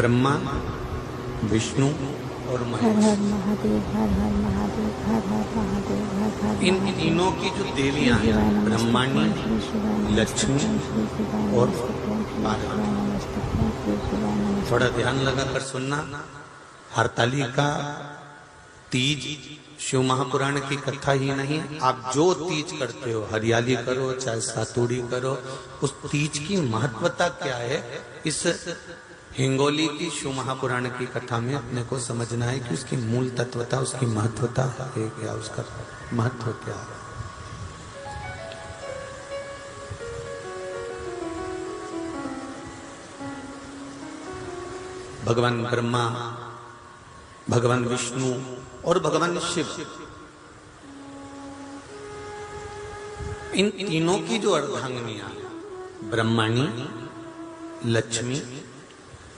ब्रह्मा, विष्णु और हर हर महादेव, हर हर महादेव, हर हर महादेव, हर हर इन तीनों की जो देवियां हैं, ब्रह्माणी, लक्ष्मी और पार्वती। थोड़ा ध्यान लगाकर सुनना। हरतालिका तीज शिव महापुराण की कथा ही नहीं, आप जो तीज करते हो, हरियाली करो चाहे सातुड़ी करो, उस तीज की महत्वता क्या है, इस हिंगोली की शिव महापुराण की कथा में अपने को समझना है कि उसकी मूल तत्वता, उसकी महत्वता है क्या, उसका महत्व क्या है। भगवान ब्रह्मा, भगवान विष्णु और भगवान शिव, इन तीनों की जो अर्धांगिनियां, ब्रह्माणी, लक्ष्मी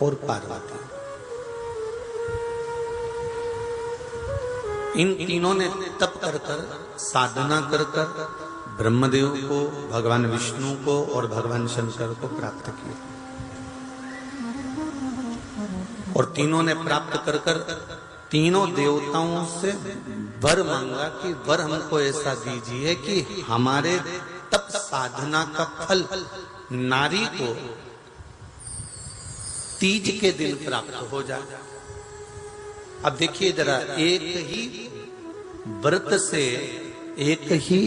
और पार्वती, इन तीनों ने तप कर कर, साधना कर कर ब्रह्मदेव को, भगवान विष्णु को और भगवान शंकर को प्राप्त किया। और तीनों ने प्राप्त कर कर तीनों देवताओं से वर मांगा कि वर हमको ऐसा दीजिए कि हमारे तप साधना का फल नारी को तीज के दिन प्राप्त हो जाए। अब देखिए जरा, एक ही व्रत से, एक ही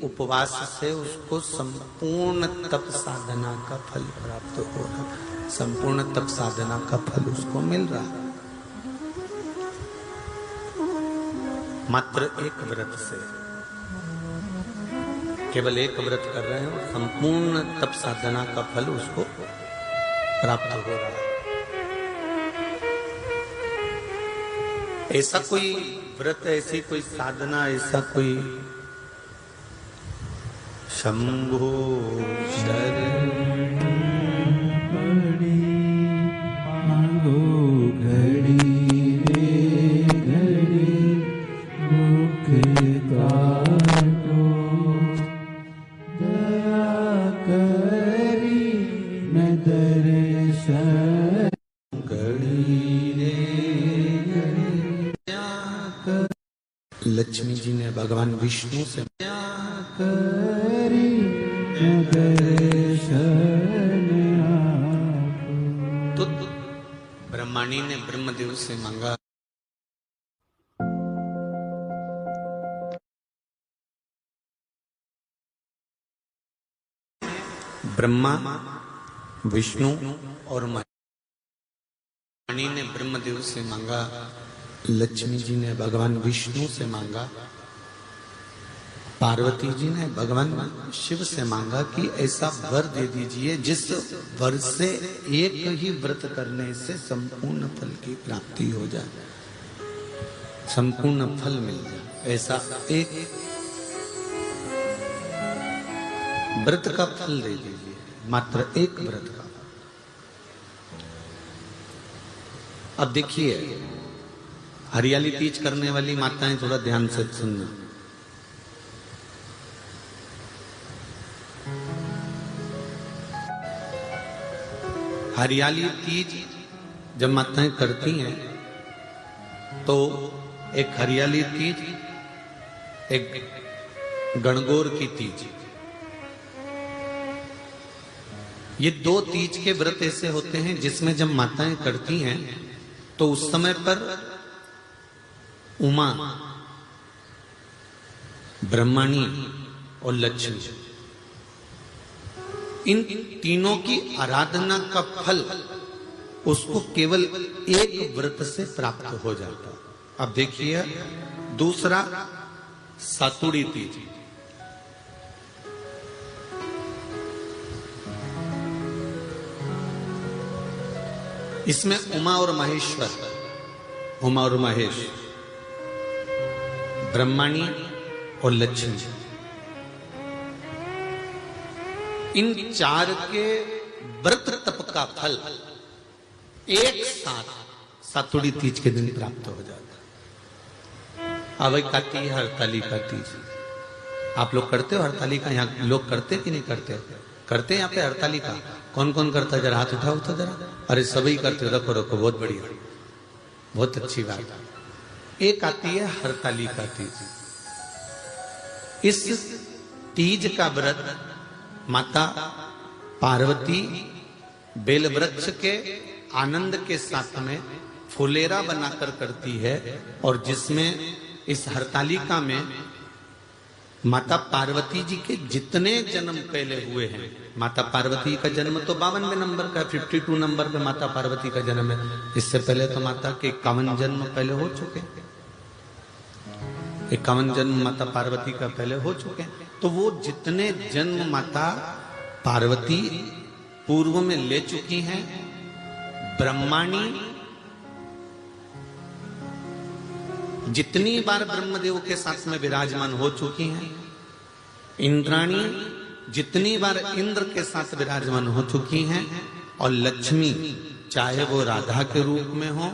उपवास से उसको संपूर्ण तप साधना का फल प्राप्त हो रहा, संपूर्ण तप साधना का फल उसको मिल रहा है मात्र एक व्रत से। केवल एक व्रत कर रहे हैं और संपूर्ण तप साधना का फल उसको प्राप्त हो रहा है। ऐसा कोई व्रत, ऐसी कोई साधना, ऐसा कोई शंभो शरण मांगो घड़ी रे घड़ी मुख काटो, दया करी न दर्शन घड़ी रे घड़ी। लक्ष्मी जी ने भगवान विष्णु से करी न दर्शन तो ब्रह्माणी ने ब्रह्मदेव से मांगा। ब्रह्मा, विष्णु और मणि ने ब्रह्मदेव से मांगा, लक्ष्मी जी ने भगवान विष्णु से मांगा, पार्वती जी ने भगवान शिव से मांगा कि ऐसा वर दे दीजिए जिस वर से एक ही व्रत करने से संपूर्ण फल की प्राप्ति हो जाए, संपूर्ण फल मिल जाए। ऐसा एक व्रत का फल दे दीजिए, मात्र एक व्रत का। अब देखिए, हरियाली तीज करने वाली माताएं थोड़ा ध्यान से सुनना। हरियाली तीज जब माताएं करती हैं तो एक हरियाली तीज, एक गणगौर की तीज, ये दो तीज के व्रत ऐसे होते हैं जिसमें जब माताएं करती हैं तो उस समय पर उमा, ब्रह्माणी और लक्ष्मी, इन तीनों की आराधना का फल उसको केवल एक व्रत से प्राप्त हो जाता। अब देखिए दूसरा, सातुड़ी तीज। इसमें उमा और महेश्वर, उमा और महेश, ब्रह्माणी और लक्ष्मी, इन चार के व्रत तप का फल एक साथ सातुड़ी तीज के दिन प्राप्त हो जाता। अब आती है हरतालिका तीज। आप लोग करते हो हरतालिका? यहाँ लोग करते कि नहीं करते? करते हैं यहाँ पे हरतालिका। कौन कौन करता है? जरा हाथ उठाओ तो जरा। अरे सभी करते, रखो रखो, बहुत बढ़िया, बहुत अच्छी बात। एक आती है हरतालिका तीज। इस तीज का व्रत माता पार्वती बेल वृक्ष के आनंद के साथ में फुलेरा बनाकर करती है, और जिसमें इस हरतालिका में माता पार्वती जी के जितने जन्म पहले हुए हैं, माता पार्वती का जन्म तो 52वें नंबर का, 52 नंबर पे माता पार्वती का जन्म है। इससे पहले तो माता के 51 जन्म पहले हो चुके हैं, 51 जन्म माता पार्वती का पहले हो चुके हैं। तो वो जितने जन्म माता पार्वती पूर्व में ले चुकी हैं, ब्रह्माणी जितनी बार ब्रह्मदेव के साथ में विराजमान हो चुकी हैं, इंद्राणी जितनी बार इंद्र के साथ विराजमान हो चुकी हैं, और लक्ष्मी चाहे वो राधा के रूप में हो,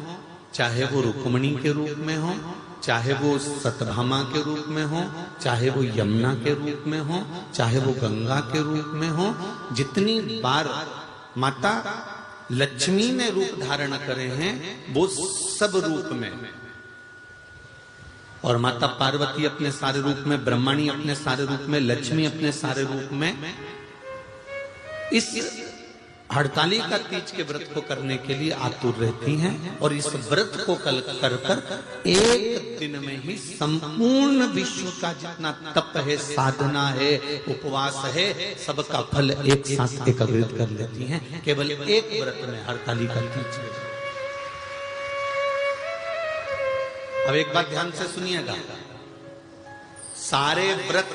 चाहे वो रुक्मणी के रूप में हो, चाहे वो सतभामा के रूप में हो, चाहे वो यमुना के रूप में हो, चाहे वो गंगा के रूप में हो, जितनी बार माता लक्ष्मी ने रूप धारण करे हैं वो सब रूप में, और माता पार्वती अपने सारे रूप में, ब्रह्माणी अपने सारे रूप में, लक्ष्मी अपने सारे रूप में इस हरतालिका तीज के व्रत को करने के लिए आतुर रहती हैं। और इस व्रत को कर कर एक दिन में ही संपूर्ण विश्व का जितना तप है, साधना है, उपवास है, सबका फल एक साथ एकत्रित कर लेती हैं केवल एक व्रत में, हरतालिका तीज में। अब एक बात ध्यान से सुनिएगा, सारे व्रत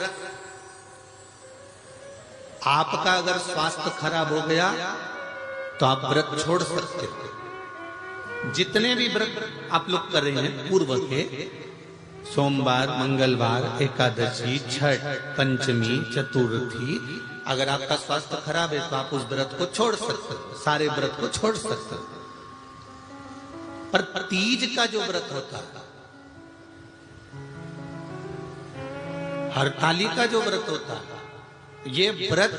आपका अगर स्वास्थ्य खराब हो गया तो आप व्रत छोड़ सकते हो। जितने भी व्रत आप लोग कर रहे हैं पूर्व के, सोमवार, मंगलवार, एकादशी, छठ, पंचमी, चतुर्थी, अगर आपका स्वास्थ्य खराब है तो आप उस व्रत को छोड़ सकते हो, सारे व्रत को छोड़ सकते हो। पर तीज का जो व्रत होता है, हरतालिका जो व्रत होता है, ये व्रत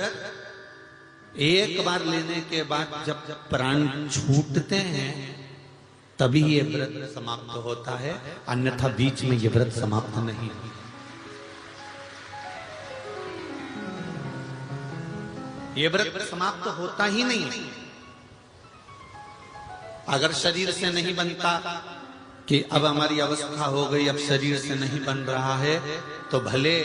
एक बार लेने के बाद जब प्राण छूटते हैं तभी ये व्रत समाप्त होता है, अन्यथा बीच में ये व्रत समाप्त नहीं। ये व्रत समाप्त होता ही नहीं। अगर शरीर से नहीं बनता कि अब हमारी अवस्था हो गई, अब शरीर से नहीं बन रहा है, तो भले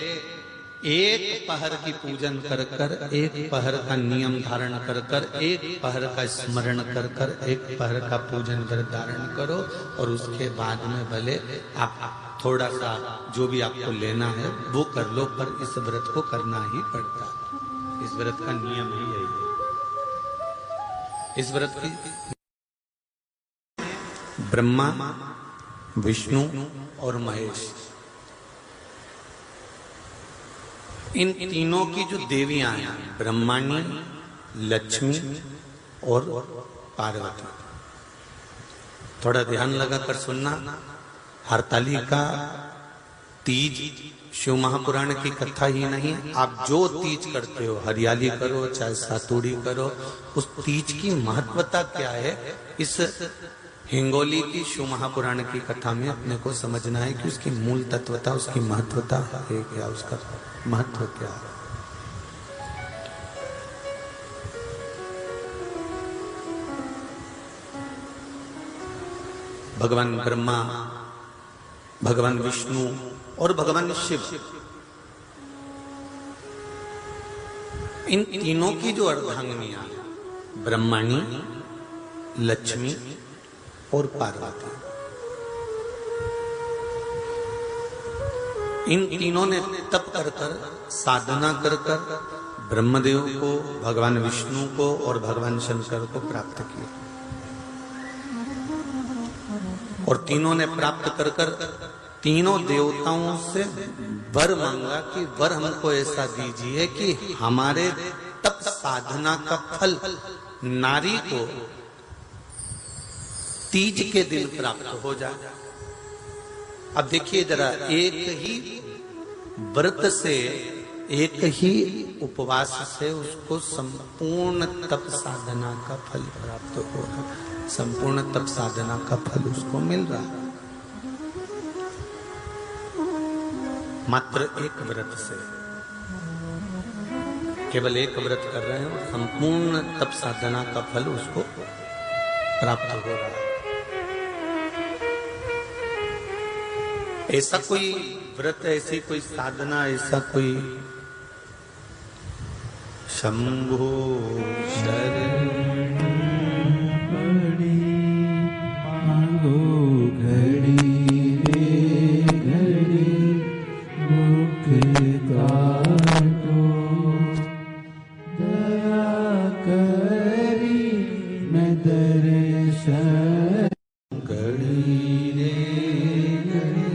एक पहर की पूजन कर कर, एक पहर का नियम धारण कर कर, एक पहर का स्मरण कर कर, एक पहर का पूजन कर धारण करो, और उसके बाद में भले आप थोड़ा सा जो भी आपको लेना है वो कर लो, पर इस व्रत को करना ही पड़ता है। इस व्रत का नियम ही यही है। इस व्रत की ब्रह्मा, विष्णु और महेश, इन तीनों की जो देवियां हैं, ब्रह्माणी, लक्ष्मी और पार्वती, थोड़ा ध्यान लगाकर सुनना। हरतालिका तीज शिव महापुराण की कथा ही नहीं, आप जो तीज करते हो, हरियाली करो चाहे सातुड़ी करो, उस तीज की महत्वता क्या है, इस हिंगोली की शिव महापुराण की कथा में अपने को समझना है कि उसकी मूल तत्वता, उसकी महत्वता है क्या, उसका महत्व क्या है। भगवान ब्रह्मा, भगवान विष्णु और भगवान शिव, इन तीनों की जो अर्धांगिनियां, ब्रह्माणी, लक्ष्मी और पार्वती, इन तीनों ने तप कर कर, साधना कर कर ब्रह्मदेव को, भगवान विष्णु को और भगवान शंकर को प्राप्त किया, और तीनों ने प्राप्त कर कर तीनों देवताओं से वर मांगा कि वर हमको ऐसा दीजिए कि हमारे तप साधना का फल नारी को तीज के दिन प्राप्त हो जाए। अब देखिए जरा, एक ही व्रत से, एक ही उपवास से उसको संपूर्ण तप साधना का फल प्राप्त हो रहा है, संपूर्ण तप साधना का फल उसको मिल रहा है, मात्र एक व्रत से। केवल एक व्रत कर रहे हैं और संपूर्ण तप साधना का फल उसको प्राप्त हो रहा है। ऐसा कोई व्रत, ऐसी कोई साधना, ऐसा कोई शंभो शरण पड़ी मांगो घड़ी रे घड़ी दुख काटो दया करी मैं दर्शन घड़ी रे घड़ी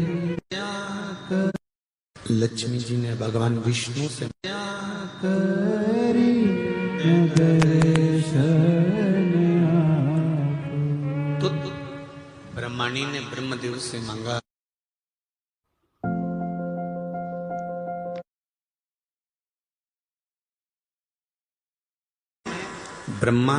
लक्ष्मी जी ने भगवान विष्णु से करी मैं दर्शन आपको। तो ब्रह्माणी ने ब्रह्मदेव से मांगा। ब्रह्मा